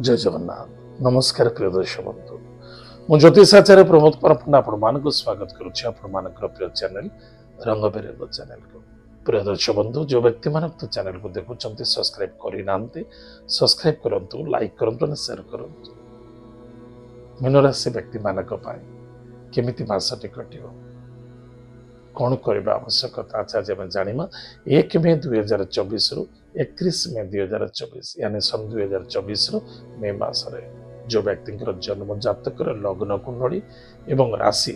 जय जगन्नाथ नमस्कार प्रिय दर्शक बंधु मु ज्योतिषाचार्य प्रमोद परपंडा आपण स्वागत करुच्ची आपण प्रिय चैनल रंगबेरंग चैनल को प्रिय दर्शक बंधु जो व्यक्ति मान चैनल को देखुं सब्सक्राइब करना सब्सक्राइब करूँ लाइक करूँ शेयर करूँ मीनराशि व्यक्ति मानक केमिति मासटी कटिव कौन करने आवश्यकता अच्छा आज आम जाना 1 मे 2024 रु 31 मे 2024 यानी सन 2024 मे मासरे जो व्यक्ति जन्म जातक लग्न कुंडली एवं राशि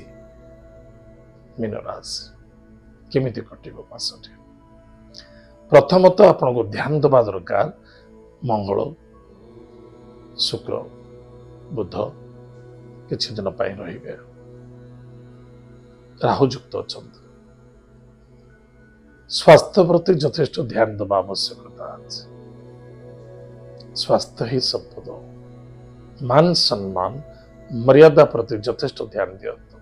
मीन राशि केमिति कटिव मासटी प्रथमतः आपन को ध्यान दबा दरकार मंगल शुक्र बुध किछि दिन पाई रहिबे राहुयुक्त अच्छा स्वास्थ्य प्रति यथेष्ट ध्यान देवा आवश्यकता अछि स्वास्थ्य ही संपद मान सम्मान मर्यादा प्रति यथेष्ट ध्यान दियंतु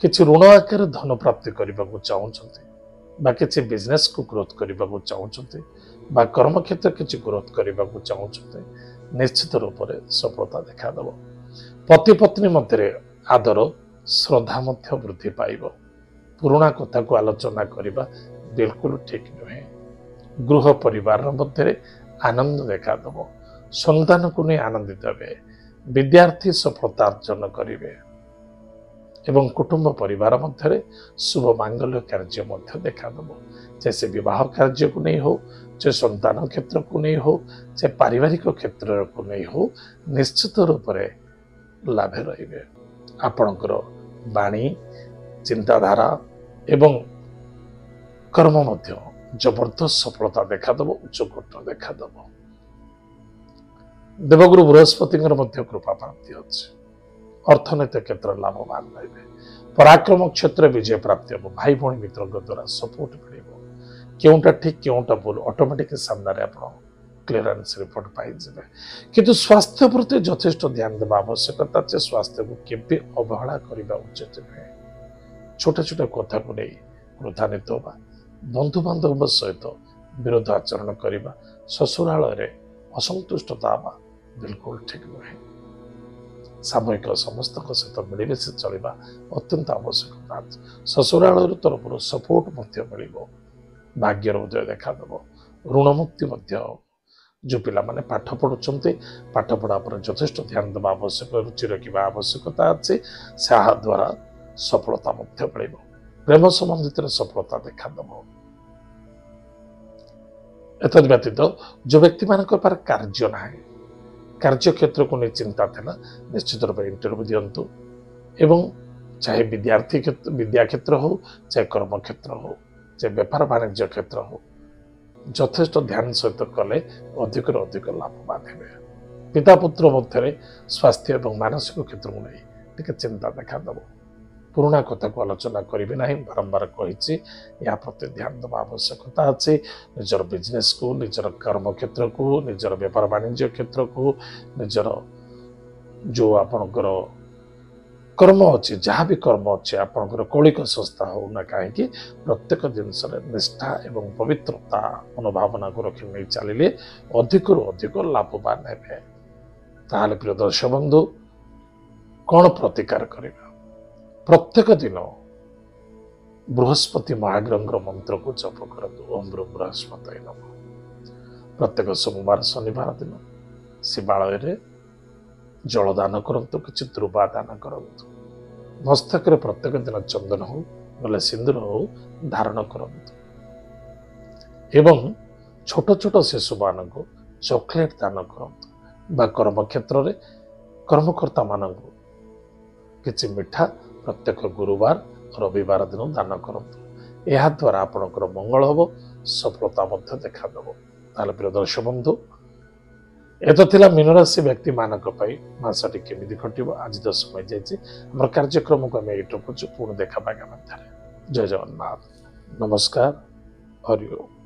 किछि ऋण आकार धन प्राप्ति करने को चाहते बा किछि बिजनेस को ग्रोथ करने को चाहते बा कर्म क्षेत्र किछि ग्रोथ करने को चाहते निश्चित रूप से सफलता देखादेव पति पत्नी मध्य आदर श्रद्धा मध्य वृद्धि पाइब पुराणा कथा को आलोचना करने बिल्कुल ठीक नुहे गृह परिवार मध्य आनंद देखादेव संतान को नहीं आनंदित हे विद्यार्थी सफलता अर्जन करेंगे एवं कुटुंब परिवार मध्य शुभ मांगल्य कार्य मध्य देखादेव जैसे विवाह कार्य को नहीं हो चाहे संतान क्षेत्र को नहीं हो चाहे पारिवारिक क्षेत्र को नहीं हो निश्चित रूप से लाभ रहिबे आपणकर वाणी चिंताधारा एवं कर्म मध्य जबरदस्त सफलता देखादेव उच्चकोट देखादेव देवगुरु बृहस्पति कृपा प्राप्ति अच्छे अर्थनैतिक क्षेत्र लाभवान रहे पराक्रम क्षेत्र विजय प्राप्ति हम भाई भाई मित्रों द्वारा सपोर्ट मिल क्योंटा ठीक क्योंटा भूल ऑटोमेटिक सामने आप क्लीयरेंस रिपोर्ट पाई किंतु स्वास्थ्य प्रति यथेष्ट ध्यान देवा आवश्यकता है स्वास्थ्य को केवे अवहेला करने उचित नुहे छोट छोट कथा को नहीं क्रोधान्वित होगा बंधु बांधव सहित विरोध आचरण करने ससुराल असंतुष्टता हवा बिल्कुल ठीक नुहे सामूहिक समस्त सहित मिलमिशि चलवा अत्यंत आवश्यकता ससुराल तरफ सपोर्ट मिल भाग्यर उदय देखादेव ऋणमुक्ति जो पिला माने पाठ पढ़ुंट पाठ पढ़ा पर यथेष्ट ध्यान देवा आवश्यक रुचि रखा आवश्यकता अच्छे द्वारा सफलता मिल प्रेम संबंधित सफलता देखादेव एतद व्यतीत जो व्यक्ति मान कार्य ना कार्य क्षेत्र को नहीं चिंता था निश्चित रूप इंटरव्यू दिंतु एवं चाहे विद्यार्थी विद्या क्षेत्र हो चाहे कर्म क्षेत्र हो चाहे व्यापार वाणिज्य क्षेत्र हो यथेष्ट ध्यान सहित कले अधिक अधिक लाभवान हे पिता पुत्र मध्य स्वास्थ्य और मानसिक क्षेत्र को नहीं टे चिंता देखादेव पुराणा कथा को आलोचना करेंगे ना बारंबार कही या प्रति ध्यान देवा आवश्यकता अच्छे निजर बिजनेस को निजर कर्म क्षेत्र को निजर व्यापार वाणिज्य क्षेत्र को निजर जो आपणकर कर्म अच्छे जहाँ भी कर्म अच्छे आपणकर कौलिक संस्था हो ना कहीं प्रत्येक जिनस निष्ठा एवं पवित्रता मनोभावना को रखी नहीं चलिए अधिक अधिक लाभवान हे ताहले प्रिय दर्शक बंधु कौन प्रतिकार करवा प्रत्येक दिन बृहस्पति महाग्रह मंत्र को जप करूँ ओम बृहस्पति नमः प्रत्येक सोमवार शनिवार दिन शिवालय जलदान करंतु किछि द्रुवा दान करंतु मस्तक प्रत्येक दिन चंदन हो बोले सिंदूर हो धारण करंतु एवं छोट छोट शिशु मान को चॉकलेट दान करंतु बा कर्म क्षेत्र में कर्मकर्ता मान किछि मिठा प्रत्येक गुरुवार रविवार दिन दान करंतु यह द्वारा आपणकर मंगल हम सफलता देखादेव ताले प्रिय दर्शक बंधु एतो थिला मीनराशि व्यक्ति मानक मासटी केमिति घटिव आज तो समय जाइए कार्यक्रम को आम ये पुणी देखा जय जगन्नाथ नमस्कार हरि ओम।